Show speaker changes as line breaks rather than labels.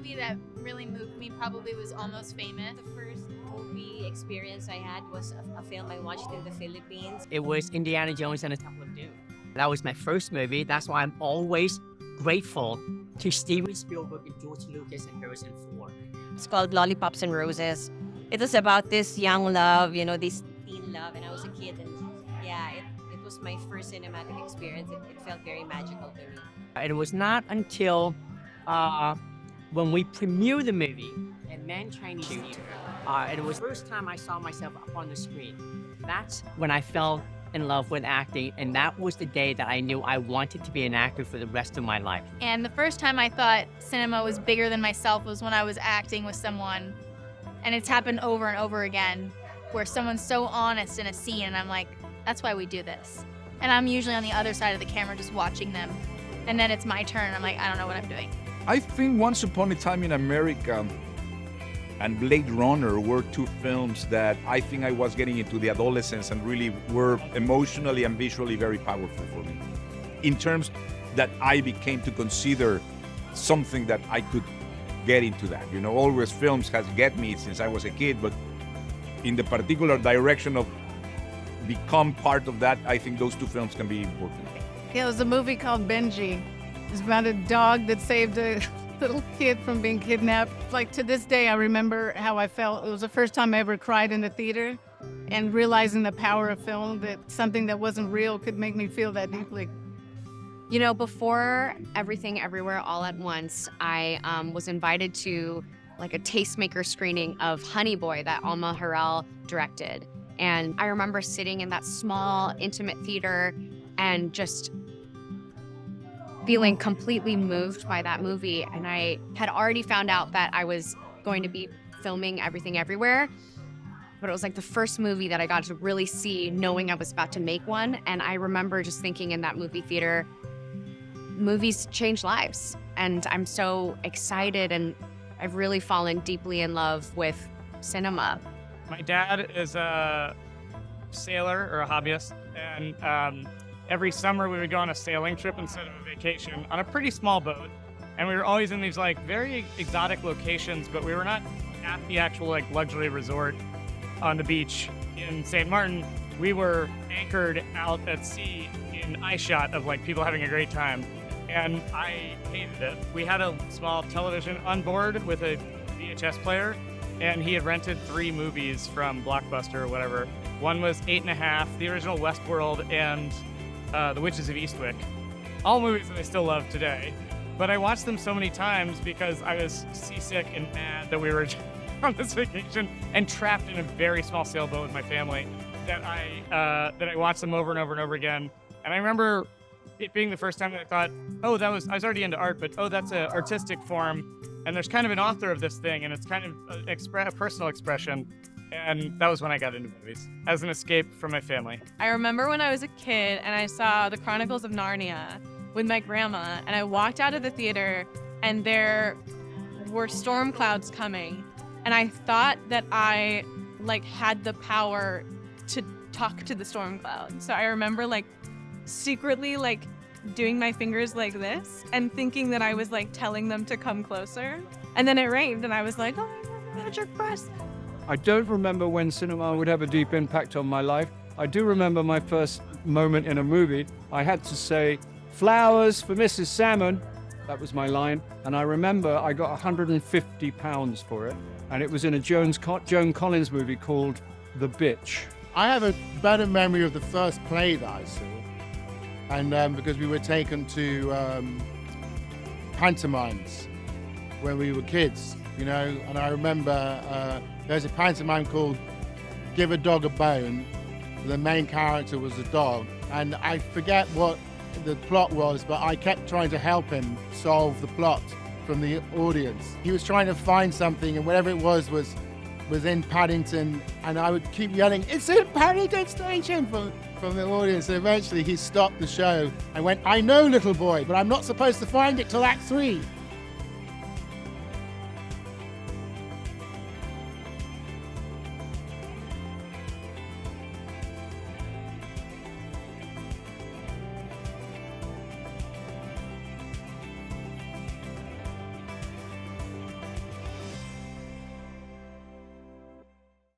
movie that really moved me probably was Almost Famous.
The first movie experience I had was a film I watched in the Philippines.
It was Indiana Jones and the Temple of Doom. That was my first movie. That's why I'm always grateful to Steven Spielberg and George Lucas and Harrison Ford.
It's called Lollipops and Roses. It was about this young love, this teen love, and I was a kid, and yeah, it was my first cinematic experience. It felt very magical to me.
And it was not until when we premiered the movie at Man Chinese Theater, and it was the first time I saw myself up on the screen. That's when I fell in love with acting, and that was the day that I knew I wanted to be an actor for the rest of my life.
And the first time I thought cinema was bigger than myself was when I was acting with someone. And it's happened over and over again, where someone's so honest in a scene, and I'm like, that's why we do this. And I'm usually on the other side of the camera just watching them. And then it's my turn, and I'm like, I don't know what I'm doing.
I think Once Upon a Time in America and Blade Runner were two films that I think I was getting into the adolescence and really were emotionally and visually very powerful for me. In terms that I became to consider something that I could get into that. Always films has get me since I was a kid, but in the particular direction of become part of that, I think those two films can be important.
Yeah, it was a movie called Benji. It's about a dog that saved a little kid from being kidnapped. Like, to this day, I remember how I felt. It was the first time I ever cried in the theater, and realizing the power of film, that something that wasn't real could make me feel that deeply.
Before Everything Everywhere All at Once, I was invited to a tastemaker screening of Honey Boy that Alma Harrell directed. And I remember sitting in that small, intimate theater and just feeling completely moved by that movie. And I had already found out that I was going to be filming Everything Everywhere, but it was the first movie that I got to really see, knowing I was about to make one. And I remember just thinking in that movie theater, movies change lives. And I'm so excited, and I've really fallen deeply in love with cinema.
My dad is a sailor or a hobbyist, and every summer we would go on a sailing trip instead of a vacation on a pretty small boat. And we were always in these very exotic locations, but we were not at the actual luxury resort on the beach in St. Martin. We were anchored out at sea in eye shot of people having a great time. And I hated it. We had a small television on board with a VHS player, and he had rented 3 movies from Blockbuster or whatever. One was 8½, the original Westworld, and The Witches of Eastwick. All movies that I still love today. But I watched them so many times because I was seasick and mad that we were on this vacation and trapped in a very small sailboat with my family that I watched them over and over and over again. And I remember it being the first time that I thought, I was already into art, but that's an artistic form, and there's kind of an author of this thing, and it's kind of a personal expression. And that was when I got into movies, as an escape from my family.
I remember when I was a kid and I saw The Chronicles of Narnia with my grandma, and I walked out of the theater and there were storm clouds coming, and I thought that I had the power to talk to the storm clouds. So I remember secretly doing my fingers like this and thinking that I was telling them to come closer. And then it rained and I was like, oh, magic press.
I don't remember when cinema would have a deep impact on my life. I do remember my first moment in a movie. I had to say, "Flowers for Mrs. Salmon." That was my line. And I remember I got £150 for it. And it was in a Joan Collins movie called The Bitch.
I have a better memory of the first play that I saw. And because we were taken to pantomimes when we were kids, and I remember there's a pantomime called Give a Dog a Bone. The main character was a dog, and I forget what the plot was, but I kept trying to help him solve the plot from the audience. He was trying to find something, and whatever it was in Paddington, and I would keep yelling, "It's in Paddington Station!" from the audience. And eventually he stopped the show and went, "I know, little boy, but I'm not supposed to find it till Act 3.